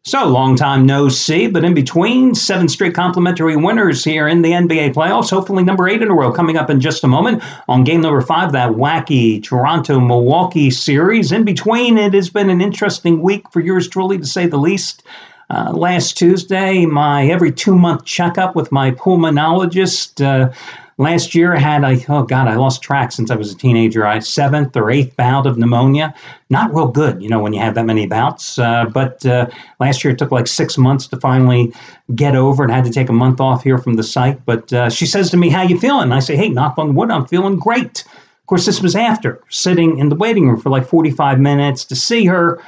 So, long time no see, but in between, 7 straight complimentary winners here in the NBA playoffs. Hopefully number 8 in a row coming up in just a moment on game number 5, that wacky Toronto-Milwaukee series. In between, it has been an interesting week for yours truly, to say the least. Last Tuesday, my every 2-month checkup with my pulmonologist. Last year, I lost track since I was a teenager. I had 7th or 8th bout of pneumonia. Not real good, when you have that many bouts. But last year, it took like 6 months to finally get over it. I had to take a month off here from the site. But she says to me, "How you feeling?" And I say, "Hey, knock on wood, I'm feeling great." Of course, this was after sitting in the waiting room for like 45 minutes to see her.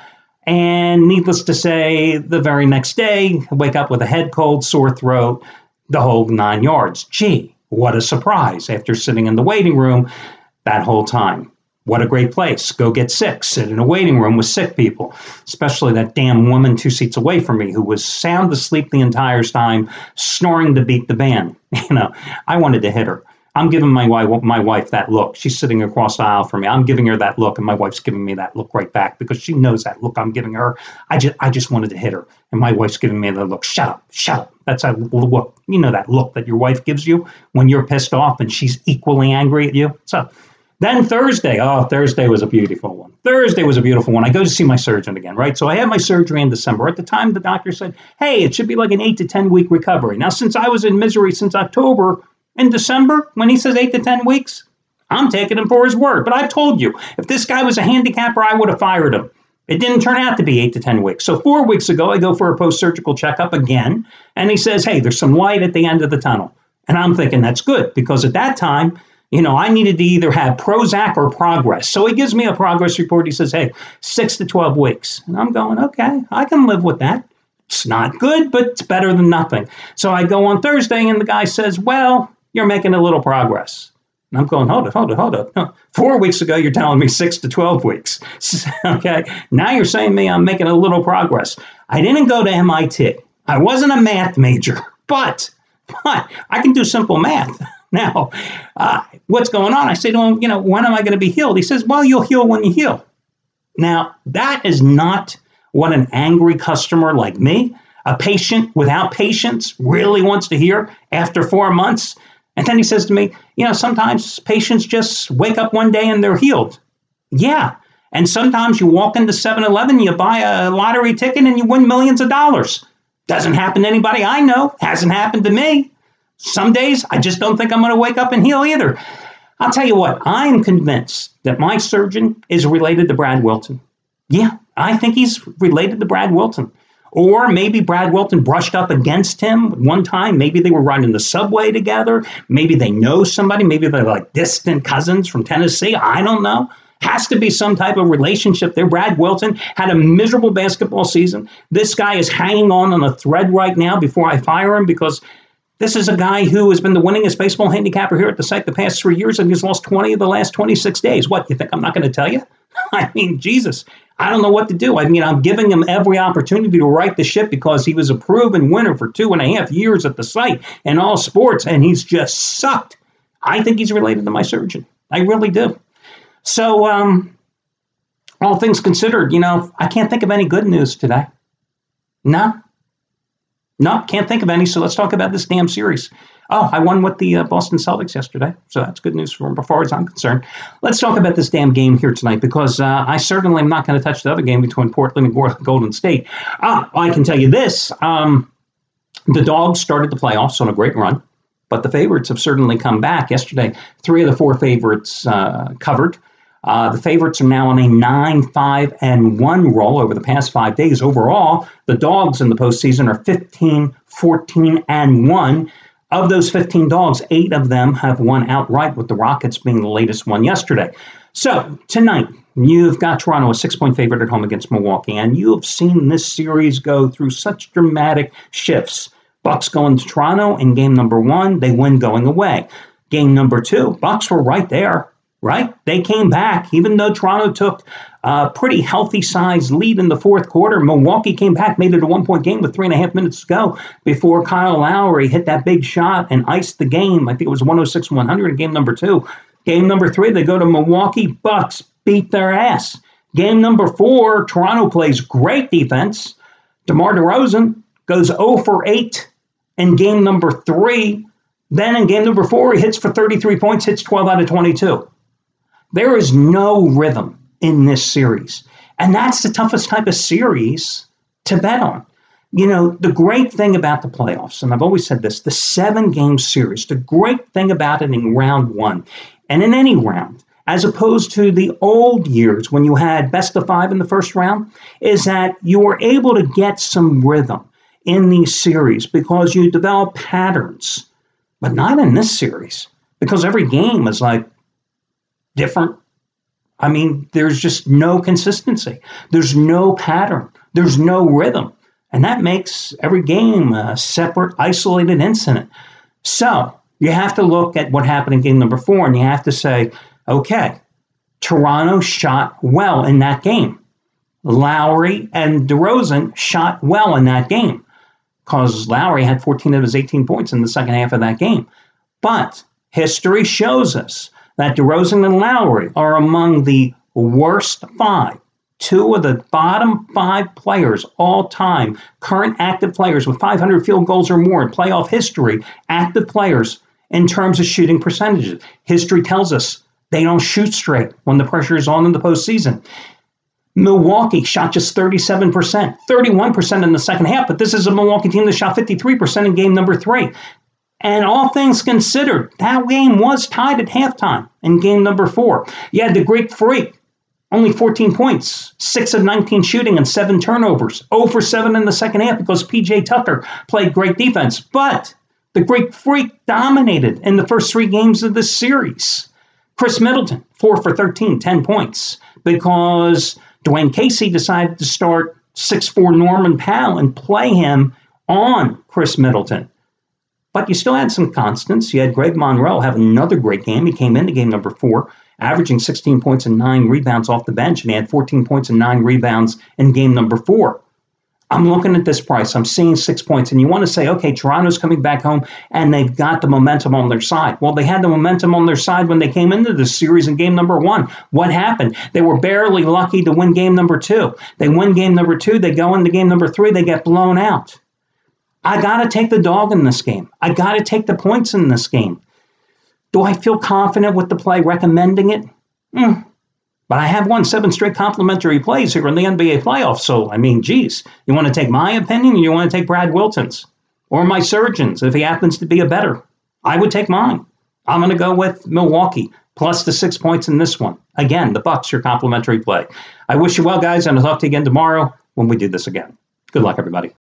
And needless to say, the very next day, I wake up with a head cold, sore throat, the whole 9 yards. Gee. What a surprise after sitting in the waiting room that whole time. What a great place. Go get sick. Sit in a waiting room with sick people, especially that damn woman 2 seats away from me who was sound asleep the entire time, snoring to beat the band. I wanted to hit her. I'm giving my wife that look. She's sitting across the aisle from me. I'm giving her that look, and my wife's giving me that look right back because she knows that look I'm giving her. I just wanted to hit her, and my wife's giving me the look. Shut up, shut up. That's a look. That look that your wife gives you when you're pissed off and she's equally angry at you. So then Thursday was a beautiful one. I go to see my surgeon again, right? So I had my surgery in December. At the time, the doctor said, "Hey, it should be like an 8 to 10 week recovery." Now, since I was in misery since October, in December, when he says 8 to 10 weeks, I'm taking him for his word. But I told you, if this guy was a handicapper, I would have fired him. It didn't turn out to be 8 to 10 weeks. So 4 weeks ago, I go for a post-surgical checkup again, and he says, "Hey, there's some light at the end of the tunnel." And I'm thinking that's good, because at that time, I needed to either have Prozac or progress. So he gives me a progress report. He says, "Hey, 6 to 12 weeks. And I'm going, okay, I can live with that. It's not good, but it's better than nothing. So I go on Thursday, and the guy says, "Well, you're making a little progress." And I'm going, hold it. 4 weeks ago, you're telling me 6 to 12 weeks. Okay. Now you're saying to me I'm making a little progress. I didn't go to MIT. I wasn't a math major, but I can do simple math. Now, what's going on? I say to him, when am I going to be healed? He says, "Well, you'll heal when you heal." Now, that is not what an angry customer like me, a patient without patience, really wants to hear after 4 months. And then he says to me, sometimes patients just wake up one day and they're healed. Yeah. And sometimes you walk into 7-Eleven, you buy a lottery ticket and you win millions of dollars. Doesn't happen to anybody I know. Hasn't happened to me. Some days I just don't think I'm going to wake up and heal either. I'll tell you what, I am convinced that my surgeon is related to Brad Wilton. Yeah, I think he's related to Brad Wilton. Or maybe Brad Wilton brushed up against him one time. Maybe they were riding the subway together. Maybe they know somebody. Maybe they're like distant cousins from Tennessee. I don't know. Has to be some type of relationship there. Brad Wilton had a miserable basketball season. This guy is hanging on a thread right now before I fire him, because this is a guy who has been the winningest baseball handicapper here at the site the past 3 years, and he's lost 20 of the last 26 days. What, you think I'm not going to tell you? I mean, Jesus, I don't know what to do. I'm giving him every opportunity to right the ship, because he was a proven winner for 2.5 years at the site in all sports, and he's just sucked. I think he's related to my surgeon. I really do. So, all things considered, I can't think of any good news today. No, can't think of any. So let's talk about this damn series. Oh, I won with the Boston Celtics yesterday, so that's good news as far as I'm concerned. Let's talk about this damn game here tonight, because I certainly am not going to touch the other game between Portland and Golden State. I can tell you this. The Dogs started the playoffs on a great run, but the favorites have certainly come back. Yesterday, 3 of the 4 favorites covered. The favorites are now on a 9-5-1 roll over the past 5 days. Overall, the Dogs in the postseason are 15-14-1. Of those 15 dogs, 8 of them have won outright, with the Rockets being the latest one yesterday. So tonight, you've got Toronto, a 6-point favorite at home against Milwaukee, and you have seen this series go through such dramatic shifts. Bucks going to Toronto in game number 1, they win going away. Game number 2, Bucks were right there. Right? They came back, even though Toronto took a pretty healthy sized lead in the fourth quarter. Milwaukee came back, made it a 1-point game with 3.5 minutes to go before Kyle Lowry hit that big shot and iced the game. I think it was 106-100 in game number 2. Game number 3, they go to Milwaukee. Bucks beat their ass. Game number 4, Toronto plays great defense. DeMar DeRozan goes 0 for 8 in game number 3. Then in game number 4, he hits for 33 points, hits 12 out of 22. There is no rhythm in this series. And that's the toughest type of series to bet on. You know, the great thing about the playoffs, and I've always said this, the 7-game series, the great thing about it in round 1, and in any round, as opposed to the old years when you had best of 5 in the first round, is that you were able to get some rhythm in these series because you develop patterns, but not in this series because every game is like different. I mean, there's just no consistency. There's no pattern. There's no rhythm. And that makes every game a separate, isolated incident. So you have to look at what happened in game number 4, and you have to say, okay, Toronto shot well in that game. Lowry and DeRozan shot well in that game because Lowry had 14 of his 18 points in the second half of that game. But history shows us that DeRozan and Lowry are among the worst 5. 2 of the bottom 5 players all time, current active players with 500 field goals or more in playoff history, active players in terms of shooting percentages. History tells us they don't shoot straight when the pressure is on in the postseason. Milwaukee shot just 37%, 31% in the second half, but this is a Milwaukee team that shot 53% in game number 3. And all things considered, that game was tied at halftime in game number 4. You had the Greek Freak, only 14 points, 6 of 19 shooting and 7 turnovers, 0 for 7 in the second half because P.J. Tucker played great defense. But the Greek Freak dominated in the first 3 games of this series. Chris Middleton, 4 for 13, 10 points, because Dwayne Casey decided to start 6'4" Norman Powell and play him on Chris Middleton. But you still had some constants. You had Greg Monroe have another great game. He came into game number 4, averaging 16 points and 9 rebounds off the bench, and he had 14 points and 9 rebounds in game number 4. I'm looking at this price. I'm seeing 6 points, and you want to say, okay, Toronto's coming back home, and they've got the momentum on their side. Well, they had the momentum on their side when they came into this series in game number 1. What happened? They were barely lucky to win game number 2. They win game number 2. They go into game number 3. They get blown out. I got to take the dog in this game. I got to take the points in this game. Do I feel confident with the play recommending it? But I have won 7 straight complimentary plays here in the NBA playoffs. So, I mean, geez, you want to take my opinion or you want to take Brad Wilton's? Or my surgeon's if he happens to be a better? I would take mine. I'm going to go with Milwaukee plus the 6 points in this one. Again, the Bucks, your complimentary play. I wish you well, guys, and I'll talk to you again tomorrow when we do this again. Good luck, everybody.